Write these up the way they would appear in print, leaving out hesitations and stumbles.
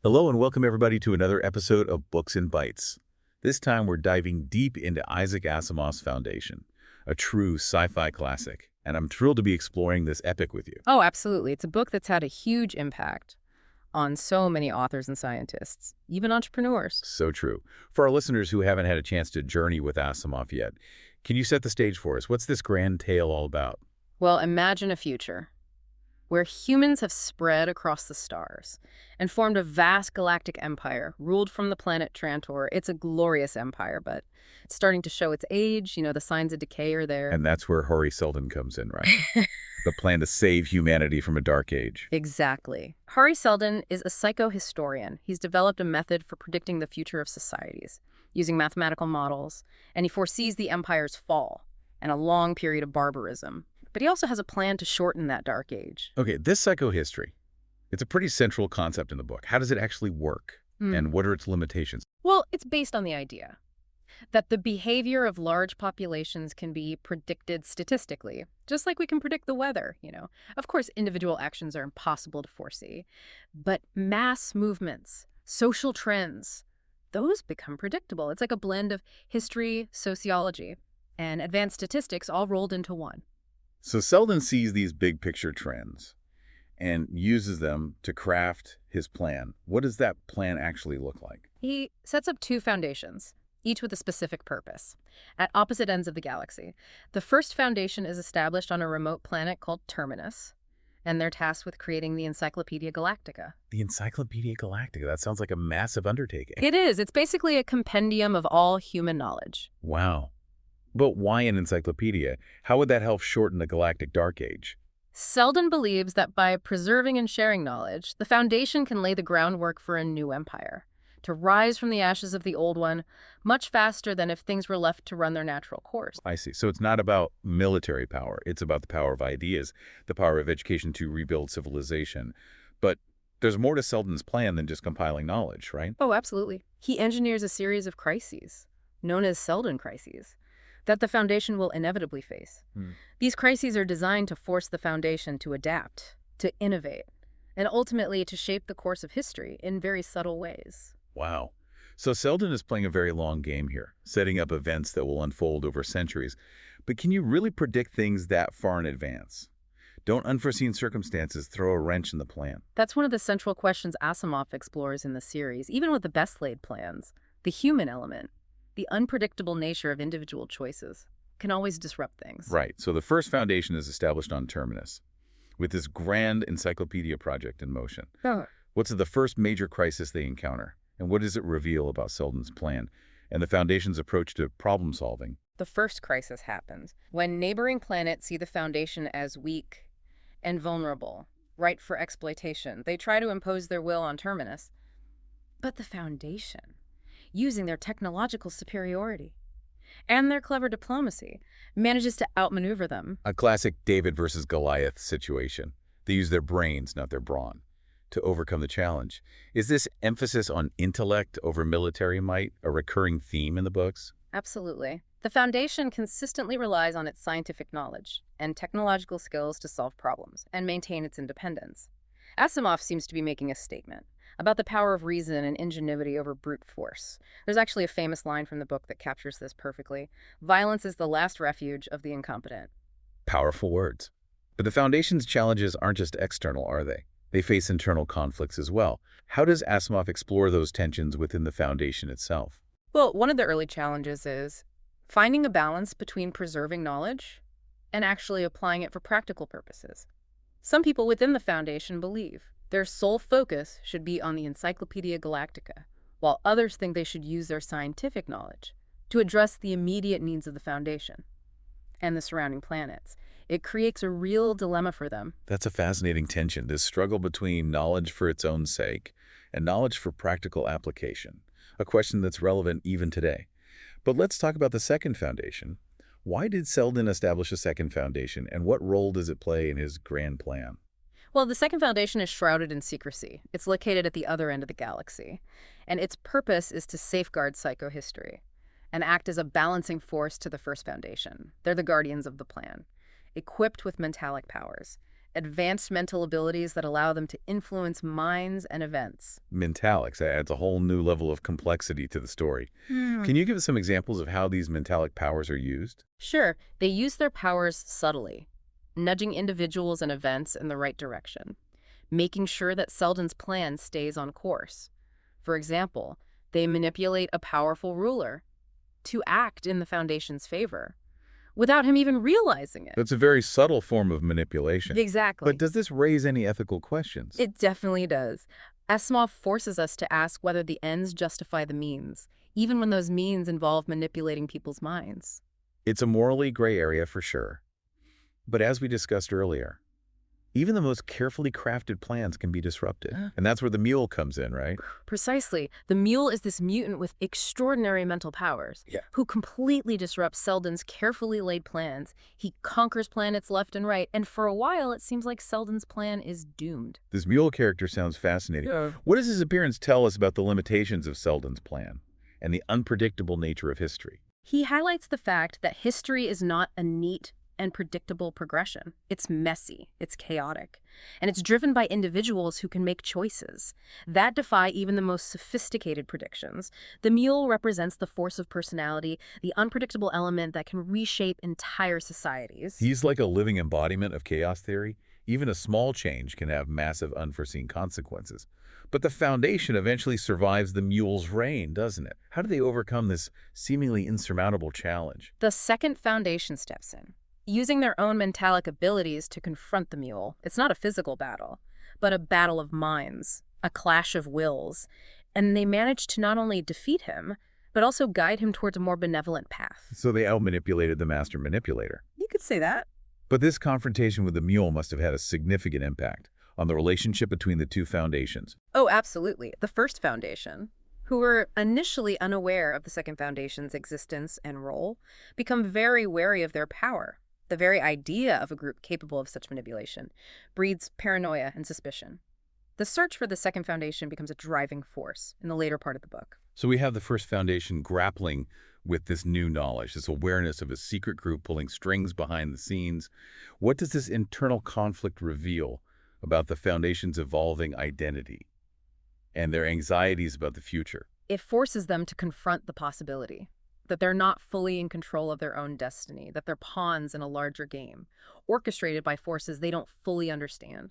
Hello and welcome everybody to another episode of Books and Bytes. This time we're diving deep into Isaac Asimov's Foundation, a true sci-fi classic, and I'm thrilled to be exploring this epic with you. Oh, absolutely. It's a book that's had a huge impact on so many authors and scientists, even entrepreneurs. So true. For our listeners who haven't had a chance to journey with Asimov yet, can you set the stage for us? What's this grand tale all about? Well, imagine a future where humans have spread across the stars and formed a vast galactic empire ruled from the planet Trantor. It's a glorious empire, but it's starting to show its age. The signs of decay are there. And that's where Hari Seldon comes in, right? The plan to save humanity from a dark age. Exactly. Hari Seldon is a psychohistorian. He's developed a method for predicting the future of societies using mathematical models, and he foresees the empire's fall and a long period of barbarism. But he also has a plan to shorten that dark age. Okay, this psychohistory, it's a pretty central concept in the book. How does it actually work? And what are its limitations? Well, it's based on the idea that the behavior of large populations can be predicted statistically, just like we can predict the weather. Of course, individual actions are impossible to foresee, but mass movements, social trends, those become predictable. It's like a blend of history, sociology, and advanced statistics all rolled into one. So Seldon sees these big picture trends and uses them to craft his plan. What does that plan actually look like? He sets up two foundations, each with a specific purpose, at opposite ends of the galaxy. The first foundation is established on a remote planet called Terminus, and they're tasked with creating the Encyclopedia Galactica. The Encyclopedia Galactica, that sounds like a massive undertaking. It is. It's basically a compendium of all human knowledge. Wow. But why an encyclopedia? How would that help shorten the galactic dark age? Seldon believes that by preserving and sharing knowledge, the Foundation can lay the groundwork for a new empire, to rise from the ashes of the old one much faster than if things were left to run their natural course. I see. So it's not about military power. It's about the power of ideas, the power of education to rebuild civilization. But there's more to Seldon's plan than just compiling knowledge, right? Oh, absolutely. He engineers a series of crises, known as Seldon crises, that the Foundation will inevitably face. These crises are designed to force the Foundation to adapt, to innovate, and ultimately to shape the course of history in very subtle ways. Wow. So Seldon is playing a very long game here, setting up events that will unfold over centuries. But can you really predict things that far in advance? Don't unforeseen circumstances throw a wrench in the plan? That's one of the central questions Asimov explores in the series, even with the best-laid plans. The human element, the unpredictable nature of individual choices, can always disrupt things. Right. So the first foundation is established on Terminus, with this grand encyclopedia project in motion. What's the first major crisis they encounter? And what does it reveal about Seldon's plan and the Foundation's approach to problem solving? The first crisis happens when neighboring planets see the Foundation as weak and vulnerable, ripe for exploitation. They try to impose their will on Terminus. But the Foundation, using their technological superiority and their clever diplomacy, manages to outmaneuver them. A classic David versus Goliath situation. They use their brains, not their brawn, to overcome the challenge. Is this emphasis on intellect over military might a recurring theme in the books? Absolutely. The Foundation consistently relies on its scientific knowledge and technological skills to solve problems and maintain its independence. Asimov seems to be making a statement about the power of reason and ingenuity over brute force. There's actually a famous line from the book that captures this perfectly. Violence is the last refuge of the incompetent. Powerful words. But the Foundation's challenges aren't just external, are they? They face internal conflicts as well. How does Asimov explore those tensions within the Foundation itself? Well, one of the early challenges is finding a balance between preserving knowledge and actually applying it for practical purposes. Some people within the Foundation believe their sole focus should be on the Encyclopedia Galactica, while others think they should use their scientific knowledge to address the immediate needs of the Foundation and the surrounding planets. It creates a real dilemma for them. That's a fascinating tension, this struggle between knowledge for its own sake and knowledge for practical application, a question that's relevant even today. But let's talk about the second foundation. Why did Seldon establish a second foundation, and what role does it play in his grand plan? Well, the second foundation is shrouded in secrecy. It's located at the other end of the galaxy, and its purpose is to safeguard psychohistory and act as a balancing force to the first foundation. They're the guardians of the plan, equipped with mentalic powers, advanced mental abilities that allow them to influence minds and events. Mentalics, that adds a whole new level of complexity to the story. Can you give us some examples of how these mentalic powers are used? Sure, they use their powers subtly, nudging individuals and events in the right direction, making sure that Seldon's plan stays on course. For example, they manipulate a powerful ruler to act in the Foundation's favor, without him even realizing it. That's a very subtle form of manipulation. But Exactly. does this raise any ethical questions? It definitely does. Asimov forces us to ask whether the ends justify the means, even when those means involve manipulating people's minds. It's a morally gray area for sure. But as we discussed earlier, even the most carefully crafted plans can be disrupted. And that's where the mule comes in, right? Precisely. The mule is this mutant with extraordinary mental powers, Yeah. who completely disrupts Seldon's carefully laid plans. He conquers planets left and right, and for a while it seems like Seldon's plan is doomed. This mule character sounds fascinating. Yeah. What does his appearance tell us about the limitations of Seldon's plan and the unpredictable nature of history? He highlights the fact that history is not a neat and predictable progression. It's messy, it's chaotic, and it's driven by individuals who can make choices that defy even the most sophisticated predictions. The mule represents the force of personality, the unpredictable element that can reshape entire societies. He's like a living embodiment of chaos theory. Even a small change can have massive unforeseen consequences. But the Foundation eventually survives the mule's reign, doesn't it? How do they overcome this seemingly insurmountable challenge? The second Foundation steps in, using their own mentalic abilities to confront the mule. It's not a physical battle, but a battle of minds, a clash of wills. And they manage to not only defeat him, but also guide him towards a more benevolent path. So they outmanipulated the master manipulator. You could say that. But this confrontation with the mule must have had a significant impact on the relationship between the two foundations. Oh, absolutely. The first Foundation, who were initially unaware of the second Foundation's existence and role, become very wary of their power. The very idea of a group capable of such manipulation breeds paranoia and suspicion. The search for the second Foundation becomes a driving force in the later part of the book. So we have the first Foundation grappling with this new knowledge, this awareness of a secret group pulling strings behind the scenes. What does this internal conflict reveal about the Foundation's evolving identity and their anxieties about the future? It forces them to confront the possibility that they're not fully in control of their own destiny, that they're pawns in a larger game, orchestrated by forces they don't fully understand.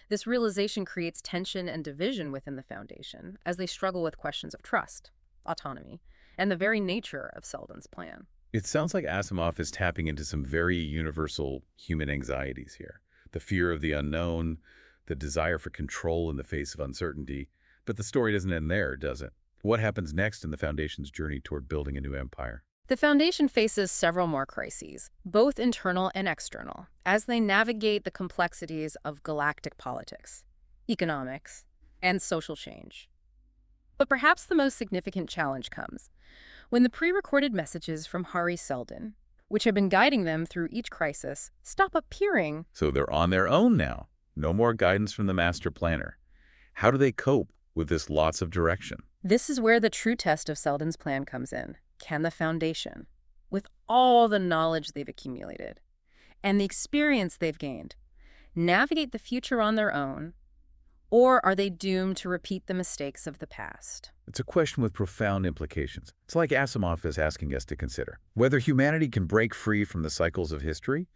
This realization creates tension and division within the Foundation as they struggle with questions of trust, autonomy, and the very nature of Seldon's plan. It sounds like Asimov is tapping into some very universal human anxieties here. The fear of the unknown, the desire for control in the face of uncertainty. But the story doesn't end there, does it? What happens next in the Foundation's journey toward building a new empire? The Foundation faces several more crises, both internal and external, as they navigate the complexities of galactic politics, economics, and social change. But perhaps the most significant challenge comes when the pre-recorded messages from Hari Seldon, which have been guiding them through each crisis, stop appearing. So they're on their own now. No more guidance from the master planner. How do they cope with this lots of direction? This is where the true test of Seldon's plan comes in. Can the Foundation, with all the knowledge they've accumulated and the experience they've gained, navigate the future on their own, or are they doomed to repeat the mistakes of the past? It's a question with profound implications. It's like Asimov is asking us to consider whether humanity can break free from the cycles of history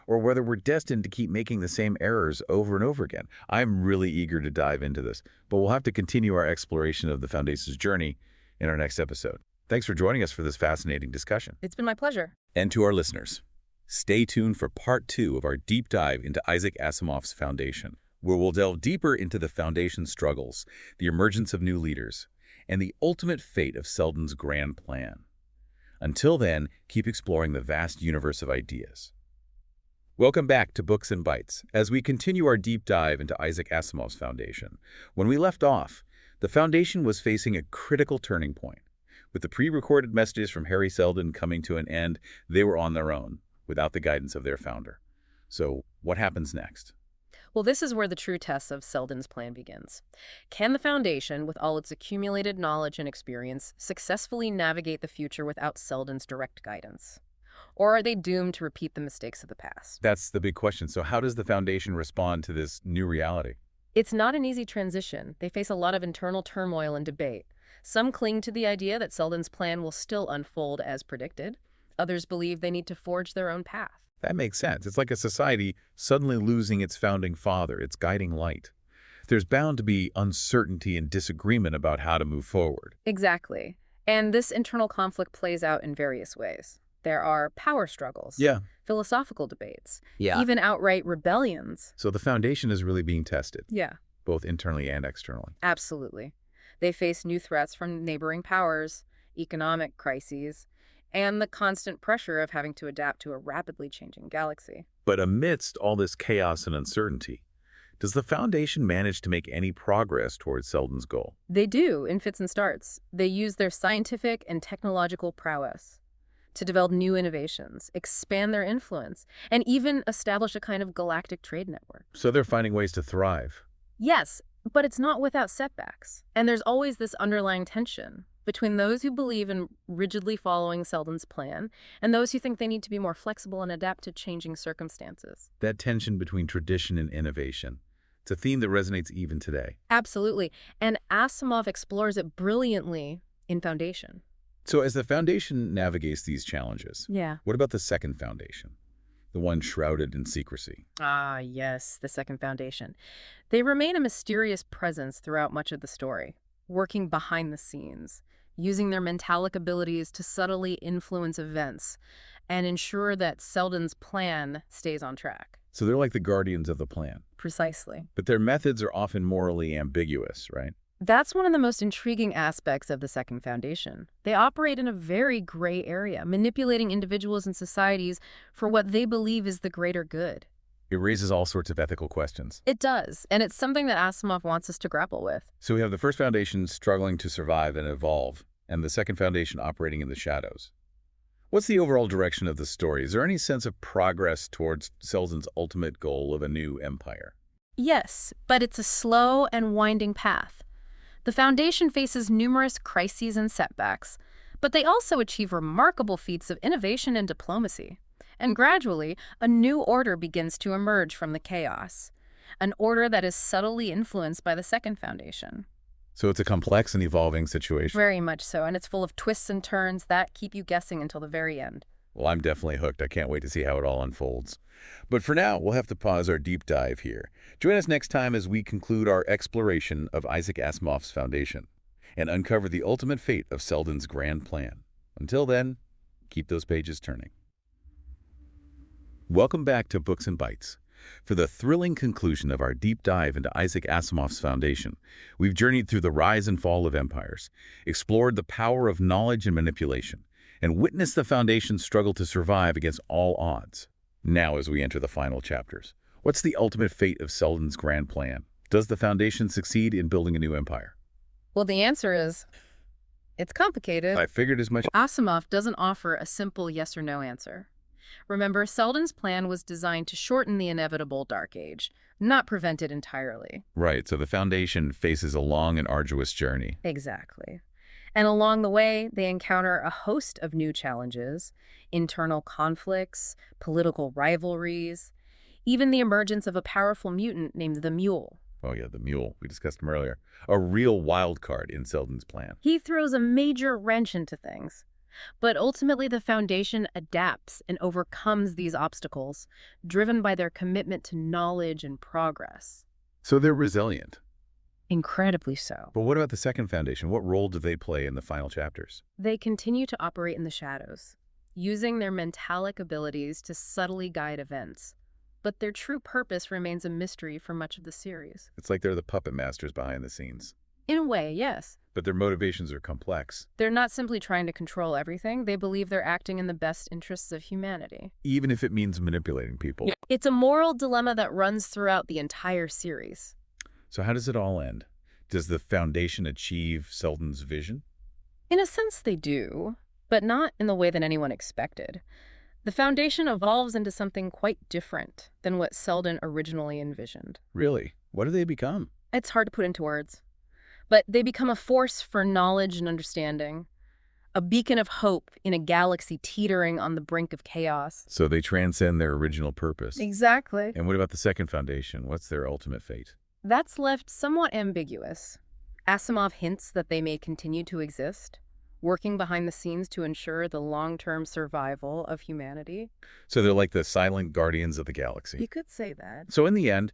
or whether we're destined to keep making the same errors over and over again. I'm really eager to dive into this, but we'll have to continue our exploration of the Foundation's journey in our next episode. Thanks for joining us for this fascinating discussion. It's been my pleasure. And to our listeners, stay tuned for part 2 of our deep dive into Isaac Asimov's Foundation, where we'll delve deeper into the Foundation's struggles, the emergence of new leaders, and the ultimate fate of Seldon's grand plan. Until then, keep exploring the vast universe of ideas. Welcome back to Books and Bytes, as we continue our deep dive into Isaac Asimov's Foundation. When we left off, the Foundation was facing a critical turning point. With the pre-recorded messages from Hari Seldon coming to an end, they were on their own, without the guidance of their founder. So, what happens next? Well, this is where the true test of Seldon's plan begins. Can the Foundation, with all its accumulated knowledge and experience, successfully navigate the future without Seldon's direct guidance? Or are they doomed to repeat the mistakes of the past? That's the big question. So how does the Foundation respond to this new reality? It's not an easy transition. They face a lot of internal turmoil and debate. Some cling to the idea that Seldon's plan will still unfold as predicted. Others believe they need to forge their own path. That makes sense. It's like a society suddenly losing its founding father, its guiding light. There's bound to be uncertainty and disagreement about how to move forward. Exactly. And this internal conflict plays out in various ways. There are power struggles, Yeah. philosophical debates, Yeah. even outright rebellions. So the Foundation is really being tested, Yeah, both internally and externally. absolutely. They face new threats from neighboring powers, economic crises, and the constant pressure of having to adapt to a rapidly changing galaxy. But amidst all this chaos and uncertainty, does the Foundation manage to make any progress towards Seldon's goal? They do, in fits and starts. They use their scientific and technological prowess to develop new innovations, expand their influence, and even establish a kind of galactic trade network. So they're finding ways to thrive. Yes, but it's not without setbacks. And there's always this underlying tension between those who believe in rigidly following Seldon's plan and those who think they need to be more flexible and adapt to changing circumstances. That tension between tradition and innovation. It's a theme that resonates even today. Absolutely. And Asimov explores it brilliantly in Foundation. So as the Foundation navigates these challenges, Yeah. what about the second Foundation? The one shrouded in secrecy. Ah, yes, the second Foundation. They remain a mysterious presence throughout much of the story, working behind the scenes, using their mentalic abilities to subtly influence events and ensure that Seldon's plan stays on track. So they're like the guardians of the plan. Precisely. But their methods are often morally ambiguous, right? That's one of the most intriguing aspects of the Second Foundation. They operate in a very gray area, manipulating individuals and societies for what they believe is the greater good. It raises all sorts of ethical questions. It does, and it's something that Asimov wants us to grapple with. So we have the first Foundation struggling to survive and evolve, and the second Foundation operating in the shadows. What's the overall direction of the story? Is there any sense of progress towards Seldon's ultimate goal of a new empire? Yes, but it's a slow and winding path. The Foundation faces numerous crises and setbacks, but they also achieve remarkable feats of innovation and diplomacy. And gradually, a new order begins to emerge from the chaos, an order that is subtly influenced by the Second Foundation. So it's a complex and evolving situation. Very much so, and it's full of twists and turns that keep you guessing until the very end. Well, I'm definitely hooked. I can't wait to see how it all unfolds. But for now, we'll have to pause our deep dive here. Join us next time as we conclude our exploration of Isaac Asimov's Foundation and uncover the ultimate fate of Seldon's grand plan. Until then, keep those pages turning. Welcome back to Books and Bytes. For the thrilling conclusion of our deep dive into Isaac Asimov's Foundation, we've journeyed through the rise and fall of empires, explored the power of knowledge and manipulation, and witnessed the Foundation's struggle to survive against all odds. Now, as we enter the final chapters, what's the ultimate fate of Seldon's grand plan? Does the Foundation succeed in building a new empire? Well, the answer is, it's complicated. I figured as much. Asimov doesn't offer a simple yes or no answer. Remember, Seldon's plan was designed to shorten the inevitable Dark Age, not prevent it entirely. Right, so the Foundation faces a long and arduous journey. Exactly. And along the way, they encounter a host of new challenges, internal conflicts, political rivalries, even the emergence of a powerful mutant named the Mule. Oh yeah, the Mule. We discussed him earlier. A real wild card in Seldon's plan. He throws a major wrench into things. But ultimately, the Foundation adapts and overcomes these obstacles, driven by their commitment to knowledge and progress. So they're resilient. Incredibly so. But what about the second Foundation? What role do they play in the final chapters? They continue to operate in the shadows, using their mentalic abilities to subtly guide events. But their true purpose remains a mystery for much of the series. It's like they're the puppet masters behind the scenes. In a way, yes. But their motivations are complex. They're not simply trying to control everything. They believe they're acting in the best interests of humanity. Even if it means manipulating people. It's a moral dilemma that runs throughout the entire series. So how does it all end? Does the Foundation achieve Seldon's vision? In a sense, they do, but not in the way that anyone expected. The Foundation evolves into something quite different than what Seldon originally envisioned. Really? What do they become? It's hard to put into words, but they become a force for knowledge and understanding, a beacon of hope in a galaxy teetering on the brink of chaos. So they transcend their original purpose. Exactly. And what about the second foundation? What's their ultimate fate? That's left somewhat ambiguous. Asimov hints that they may continue to exist, working behind the scenes to ensure the long-term survival of humanity. So they're like the silent guardians of the galaxy. You could say that. So in the end,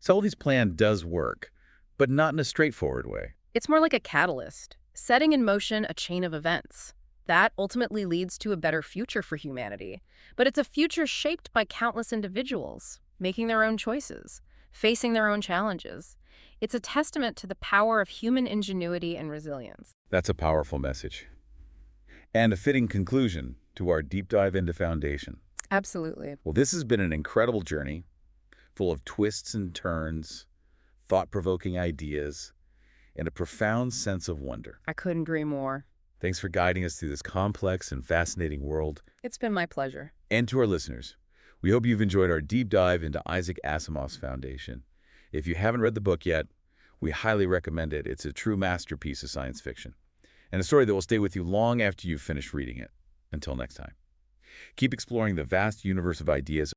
Sullivan's plan does work, but not in a straightforward way. It's more like a catalyst, setting in motion a chain of events. That ultimately leads to a better future for humanity. But it's a future shaped by countless individuals, making their own choices, facing their own challenges. It's a testament to the power of human ingenuity and resilience. That's a powerful message. And a fitting conclusion to our deep dive into Foundation. Absolutely. Well, this has been an incredible journey, full of twists and turns, thought-provoking ideas, and a profound sense of wonder. I couldn't agree more. Thanks for guiding us through this complex and fascinating world. It's been my pleasure. And to our listeners, we hope you've enjoyed our deep dive into Isaac Asimov's Foundation. If you haven't read the book yet, we highly recommend it. It's a true masterpiece of science fiction, and a story that will stay with you long after you've finished reading it. Until next time, keep exploring the vast universe of ideas